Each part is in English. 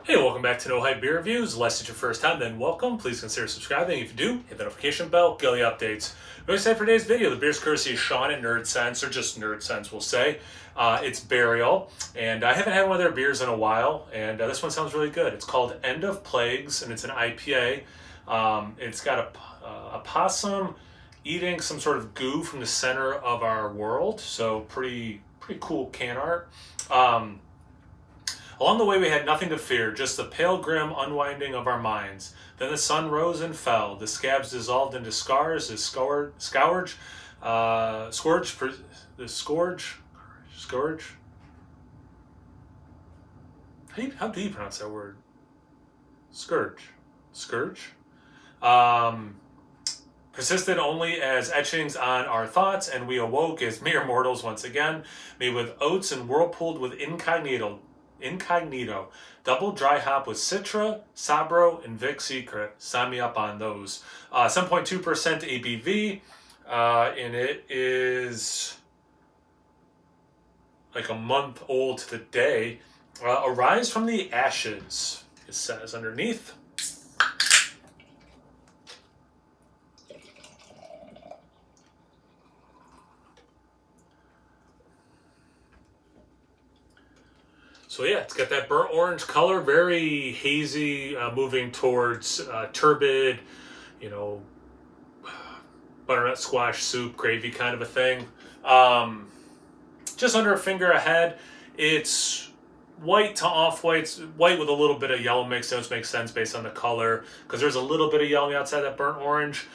Hey, welcome back to No Hype Beer Reviews. Unless it's your first time, then welcome. Please consider subscribing. If you do, hit the notification bell, get all the updates. Really excited for today's video. The beer's courtesy of Sean at Nerd Sense, or just Nerd Sense, we'll say. It's Burial, and I haven't had one of their beers in a while, and this one sounds really good. It's called End of Plagues, and it's an IPA. It's got a possum eating some sort of goo from the center of our world, so pretty cool can art. Along the way we had nothing to fear, just the pale grim unwinding of our minds. Then the sun rose and fell, the scabs dissolved into scars, the scourge. How do you pronounce that word? Scourge. Persisted only as etchings on our thoughts, and we awoke as mere mortals once again, made with oats and whirlpooled with incognito. Double dry hop with Citra, Sabro, and Vic Secret. Sign me up on those. 7.2% ABV, and it is like a month old today. Arise from the ashes, it says underneath. So yeah, it's got that burnt orange color, very hazy, moving towards turbid, butternut squash soup, gravy kind of a thing. Just under a finger ahead. It's white to off-white, white with a little bit of yellow mix. Those make sense based on the color, because there's a little bit of yellow on the outside of that burnt orange.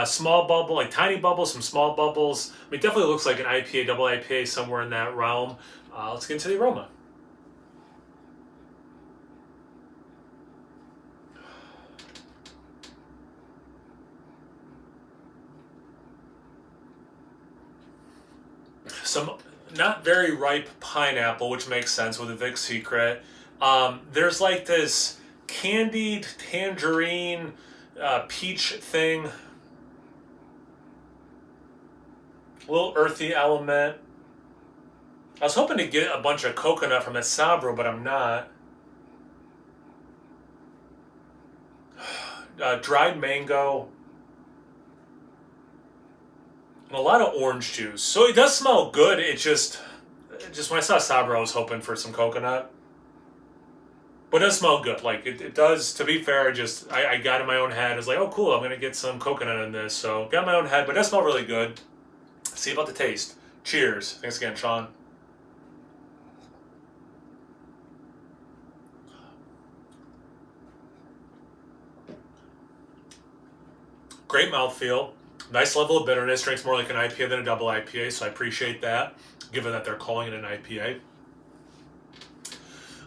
Small bubble, like tiny bubbles, some small bubbles. I mean, it definitely looks like an IPA, double IPA, somewhere in that realm. Let's get into the aroma. Some not very ripe pineapple, which makes sense with a Vic Secret. There's like this candied tangerine peach thing. A little earthy element. I was hoping to get a bunch of coconut from that Sabro, but I'm not. Dried mango. And a lot of orange juice. So it does smell good. It just when I saw Sabro, I was hoping for some coconut. But it does smell good. Like, it does, to be fair, I got in my own head. I was like, oh, cool, I'm going to get some coconut in this. So, got in my own head, but it does smell really good. See about the taste. Cheers. Thanks again, Sean. Great mouthfeel. Nice level of bitterness. Drinks more like an IPA than a double IPA, so I appreciate that, given that they're calling it an IPA.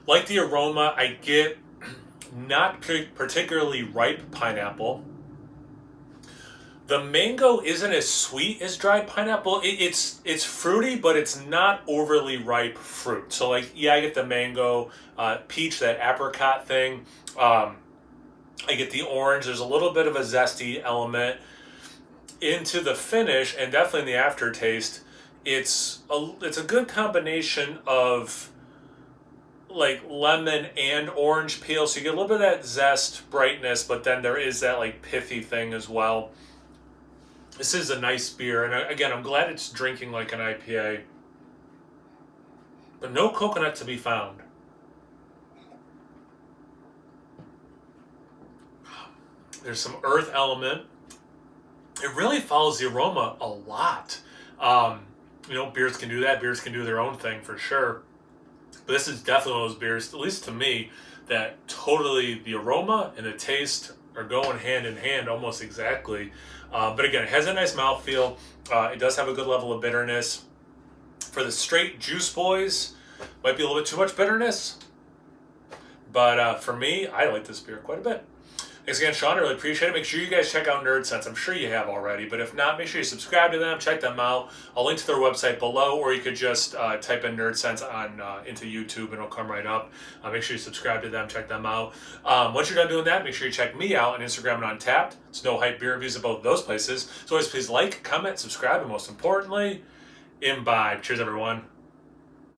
Like the aroma, I get not particularly ripe pineapple. The mango isn't as sweet as dried pineapple. It's fruity, but it's not overly ripe fruit. So, like, yeah, I get the mango, peach, that apricot thing. I get the orange. There's a little bit of a zesty element into the finish, and definitely in the aftertaste. It's a good combination of like lemon and orange peel, so you get a little bit of that zest, brightness, but then there is that like pithy thing as well. This is a nice beer, and again, I'm glad it's drinking like an IPA, but no coconut to be found. There's some earth element. It really follows the aroma a lot. Beers can do that. Beers can do their own thing for sure. But this is definitely one of those beers, at least to me, that totally the aroma and the taste are going hand in hand almost exactly. But again, it has a nice mouthfeel. It does have a good level of bitterness. For the straight juice boys, might be a little bit too much bitterness. But for me, I like this beer quite a bit. Thanks again, Sean. I really appreciate it. Make sure you guys check out Nerd Sense. I'm sure you have already, but if not, make sure you subscribe to them. Check them out. I'll link to their website below, or you could just type in Nerd Sense into YouTube, and it'll come right up. Make sure you subscribe to them. Check them out. Once you're done doing that, make sure you check me out on Instagram and Untappd. It's No Hype Beer Reviews at both those places. So always, please like, comment, subscribe, and most importantly, imbibe. Cheers, everyone.